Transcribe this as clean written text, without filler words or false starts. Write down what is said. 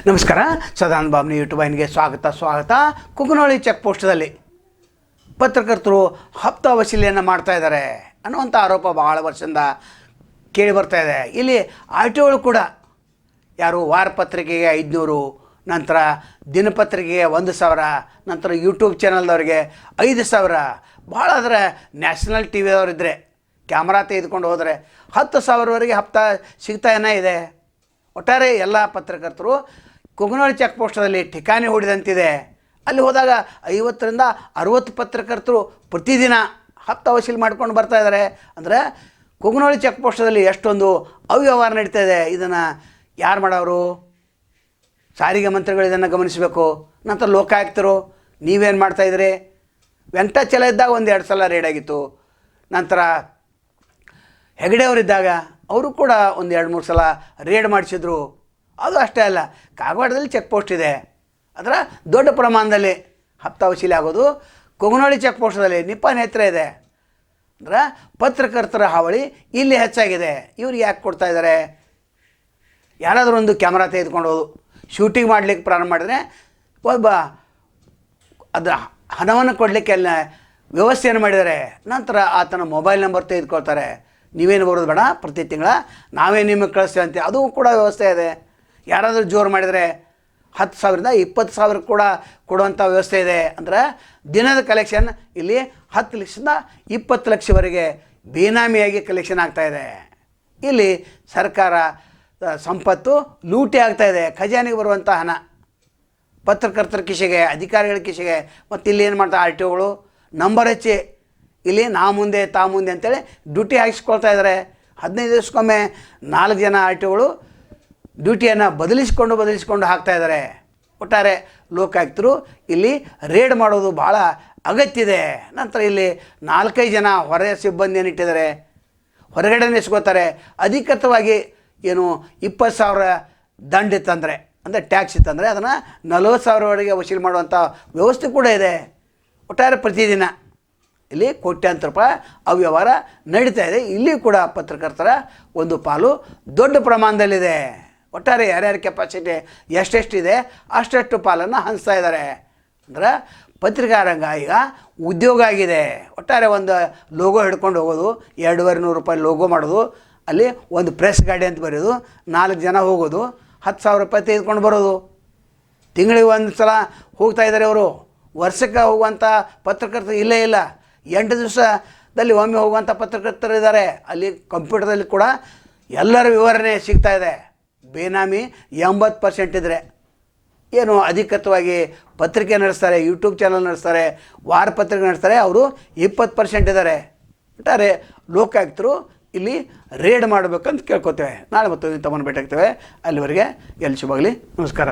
ನಮಸ್ಕಾರ. ಸದಾನಂದ ಬಾಬ್ನಿ ಯೂಟ್ಯೂಬ್ ವಾಹಿನಿಗೆ ಸ್ವಾಗತ. ಕುಗ್ನೋಳಿ ಚೆಕ್ ಪೋಸ್ಟ್ದಲ್ಲಿ ಪತ್ರಕರ್ತರು ಹಪ್ತಾ ವಸೂಲಿಯನ್ನು ಮಾಡ್ತಾ ಇದ್ದಾರೆ ಅನ್ನುವಂಥ ಆರೋಪ ಭಾಳ ವರ್ಷದಿಂದ ಕೇಳಿ ಬರ್ತಾ ಇದೆ. ಇಲ್ಲಿ ಆರ್ ಟಿ ಒಗಳು ಕೂಡ ಯಾರು ವಾರಪತ್ರಿಕೆಗೆ 500, ನಂತರ ದಿನಪತ್ರಿಕೆಗೆ 1,000, ನಂತರ ಯೂಟ್ಯೂಬ್ ಚಾನಲ್ದವ್ರಿಗೆ 5,000, ಭಾಳ ಆದರೆ ನ್ಯಾಷನಲ್ ಟಿ ವಿದವರಿದ್ದರೆ ಕ್ಯಾಮ್ರಾ ತೆಗೆದುಕೊಂಡು ಹೋದರೆ 10,000ವರೆಗೆ ಹಪ್ತಾ ಸಿಗ್ತಾ ಇದೆ. ಒಟ್ಟಾರೆ ಎಲ್ಲ ಪತ್ರಕರ್ತರು ಕುಗ್ನೋಳಿ ಚೆಕ್ ಪೋಸ್ಟಲ್ಲಿ ಠಿಕಾಣಿ ಹೊಡೆದಂತಿದೆ. ಅಲ್ಲಿ ಹೋದಾಗ 50ರಿಂದ 60 ಪತ್ರಕರ್ತರು ಪ್ರತಿದಿನ ಹಪ್ತಾ ವಸೂಲಿ ಮಾಡ್ಕೊಂಡು ಬರ್ತಾ ಇದ್ದಾರೆ. ಅಂದರೆ ಕುಗ್ನೋಳಿ ಚೆಕ್ ಪೋಸ್ಟಲ್ಲಿ ಎಷ್ಟೊಂದು ಅವ್ಯವಹಾರ ನಡೀತಾ ಇದೆ. ಇದನ್ನು ಯಾರು ಮಾಡೋರು? ಸಾರಿಗೆ ಮಂತ್ರಿಗಳು ಇದನ್ನು ಗಮನಿಸಬೇಕು. ನಂತರ ಲೋಕಾಯುಕ್ತರು ನೀವೇನು ಮಾಡ್ತಾಯಿದ್ರಿ? ವೆಂಕಟಾಚಲ ಇದ್ದಾಗ 1-2 ಸಲ ರೇಡ್ ಆಗಿತ್ತು. ನಂತರ ಹೆಗಡೆ ಅವರಿದ್ದಾಗ ಅವರು ಕೂಡ 1-2-3 ಸಲ ರೇಡ್ ಮಾಡಿಸಿದ್ರು. ಅದು ಅಷ್ಟೇ ಅಲ್ಲ, ಕಾಗವಾಡದಲ್ಲಿ ಚೆಕ್ ಪೋಸ್ಟ್ ಇದೆ. ಅದರ ದೊಡ್ಡ ಪ್ರಮಾಣದಲ್ಲಿ ಹಪ್ತಾ ವಸೂಲಿ ಆಗೋದು. ಕುಗ್ನೋಳಿ ಚೆಕ್ ಪೋಸ್ಟಲ್ಲಿ ನಿಪ್ಪಾಣಿ ಇದೆ. ಅಂದ್ರೆ ಪತ್ರಕರ್ತರ ಹಾವಳಿ ಇಲ್ಲಿ ಹೆಚ್ಚಾಗಿದೆ. ಇವ್ರಿಗೆ ಯಾಕೆ ಕೊಡ್ತಾ ಇದ್ದಾರೆ? ಯಾರಾದರೂ ಒಂದು ಕ್ಯಾಮ್ರಾ ತೆಗೆದುಕೊಂಡು ಹೋದು ಶೂಟಿಂಗ್ ಮಾಡಲಿಕ್ಕೆ ಪ್ರಾರಂಭ ಮಾಡಿದ್ರೆ ಒಬ್ಬ ಅದರ ಹಣವನ್ನು ಕೊಡಲಿಕ್ಕೆ ಎಲ್ಲ ವ್ಯವಸ್ಥೆಯನ್ನು ಮಾಡಿದ್ದಾರೆ. ನಂತರ ಆತನ ಮೊಬೈಲ್ ನಂಬರ್ ತೆಗೆದುಕೊಳ್ತಾರೆ. ನೀವೇನು ಬರೋದು ಬೇಡ, ಪ್ರತಿ ತಿಂಗಳ ನಾವೇ ನಿಮಗೆ ಕಳಿಸ್ತೇವೆ ಅಂತ. ಅದು ಕೂಡ ವ್ಯವಸ್ಥೆ ಇದೆ. ಯಾರಾದರೂ ಜೋರು ಮಾಡಿದರೆ 10,000ರಿಂದ 20,000 ಕೂಡ ಕೊಡುವಂಥ ವ್ಯವಸ್ಥೆ ಇದೆ. ಅಂದರೆ ದಿನದ ಕಲೆಕ್ಷನ್ ಇಲ್ಲಿ 10 ಲಕ್ಷದಿಂದ 20 ಲಕ್ಷವರೆಗೆ ಬೇನಾಮಿಯಾಗಿ ಕಲೆಕ್ಷನ್ ಆಗ್ತಾಯಿದೆ. ಇಲ್ಲಿ ಸರ್ಕಾರ ಸಂಪತ್ತು ಲೂಟಿ ಆಗ್ತಾಯಿದೆ. ಖಜಾನೆಗೆ ಬರುವಂಥ ಹಣ ಪತ್ರಕರ್ತರ ಕಿಶೆಗೆ, ಅಧಿಕಾರಿಗಳ ಕಿಶೆಗೆ. ಮತ್ತು ಇಲ್ಲಿ ಏನು ಮಾಡ್ತಾರೆ ಆರ್ ಟಿ ಒಗಳು ನಂಬರ್ ಹಚ್ಚಿ ಇಲ್ಲಿ ನಾ ಮುಂದೆ ತಾ ಮುಂದೆ ಅಂತೇಳಿ ಡ್ಯೂಟಿ ಹಾಕಿಸ್ಕೊಳ್ತಾ ಇದ್ದಾರೆ. 15 ದಿವಸಕ್ಕೊಮ್ಮೆ 4 ಜನ ಆರ್ ಟಿ ಒಗಳು ಡ್ಯೂಟಿಯನ್ನು ಬದಲಿಸ್ಕೊಂಡು ಹಾಕ್ತಾಯಿದ್ದಾರೆ. ಒಟ್ಟಾರೆ ಲೋಕಾಯುಕ್ತರು ಇಲ್ಲಿ ರೇಡ್ ಮಾಡೋದು ಭಾಳ ಅಗತ್ಯ ಇದೆ. ನಂತರ ಇಲ್ಲಿ 4-5 ಜನ ಹೊರ ಸಿಬ್ಬಂದಿಯನ್ನು ಇಟ್ಟಿದ್ದಾರೆ. ಹೊರಗಡೆ ಇಸ್ಕೋತಾರೆ. ಅಧಿಕೃತವಾಗಿ ಏನು 20,000 ದಂಡ ಇತ್ತಂದರೆ, ಅಂದರೆ ಟ್ಯಾಕ್ಸ್ ಇತ್ತಂದರೆ ಅದನ್ನು 40,000ವರೆಗೆ ವಸೂಲಿ ಮಾಡುವಂಥ ವ್ಯವಸ್ಥೆ ಕೂಡ ಇದೆ. ಒಟ್ಟಾರೆ ಪ್ರತಿದಿನ ಇಲ್ಲಿ ಕೋಟ್ಯಾಂತರ ರೂಪಾಯಿ ಅವ್ಯವಹಾರ ನಡೀತಾ ಇದೆ. ಇಲ್ಲಿ ಕೂಡ ಪತ್ರಕರ್ತರ ಒಂದು ಪಾಲು ದೊಡ್ಡ ಪ್ರಮಾಣದಲ್ಲಿದೆ. ಒಟ್ಟಾರೆ ಯಾರ್ಯಾರ ಕೆಪಾಸಿಟಿ ಎಷ್ಟೆಷ್ಟಿದೆ ಅಷ್ಟೆಷ್ಟು ಪಾಲನ್ನು ಹಂಚ್ತಾ ಇದ್ದಾರೆ. ಅಂದ್ರೆ ಪತ್ರಿಕಾ ರಂಗ ಈಗ ಉದ್ಯೋಗ ಆಗಿದೆ. ಒಟ್ಟಾರೆ ಒಂದು ಲೋಗೋ ಹಿಡ್ಕೊಂಡು ಹೋಗೋದು, 2,200 ರೂಪಾಯಿ ಲೋಗೋ ಮಾಡೋದು, ಅಲ್ಲಿ ಒಂದು ಪ್ರೆಸ್ ಗಾಡಿ ಅಂತ ಬರೆಯೋದು, 4 ಜನ ಹೋಗೋದು, 10,000 ರೂಪಾಯಿ ತೆಗೆದುಕೊಂಡು ಬರೋದು. ತಿಂಗಳಿಗೆ 1 ಸಲ ಹೋಗ್ತಾ ಇದ್ದಾರೆ ಅವರು. ವರ್ಷಕ್ಕೆ ಹೋಗುವಂಥ ಪತ್ರಕರ್ತರು ಇಲ್ಲೇ ಇಲ್ಲ. 8 ದಿವಸದಲ್ಲಿ ಒಮ್ಮೆ ಹೋಗುವಂಥ ಪತ್ರಕರ್ತರು ಇದ್ದಾರೆ. ಅಲ್ಲಿ ಕಂಪ್ಯೂಟರ್ದಲ್ಲಿ ಕೂಡ ಎಲ್ಲರ ವಿವರಣೆ ಸಿಗ್ತಾ ಇದೆ. ಬೇನಾಮಿ 80% ಇದ್ದರೆ ಏನು ಅಧಿಕೃತವಾಗಿ ಪತ್ರಿಕೆ ನಡೆಸ್ತಾರೆ, ಯೂಟ್ಯೂಬ್ ಚಾನಲ್ ನಡೆಸ್ತಾರೆ, ವಾರಪತ್ರಿಕೆ ನಡೆಸ್ತಾರೆ, ಅವರು 20% ಇದ್ದಾರೆ. ಒಟ್ಟಾರೆ ಲೋಕಾಯುಕ್ತರು ಇಲ್ಲಿ ರೇಡ್ ಮಾಡಬೇಕಂತ ಕೇಳ್ಕೊತೇವೆ. ನಾಳೆ ಮತ್ತೊಂದು ತಮ್ಮನ್ನು ಭೇಟಿ ಆಗ್ತೇವೆ. ಅಲ್ಲಿವರೆಗೆ ಎಲ್ಲಿ ಶುಭಾಗಲಿ. ನಮಸ್ಕಾರ.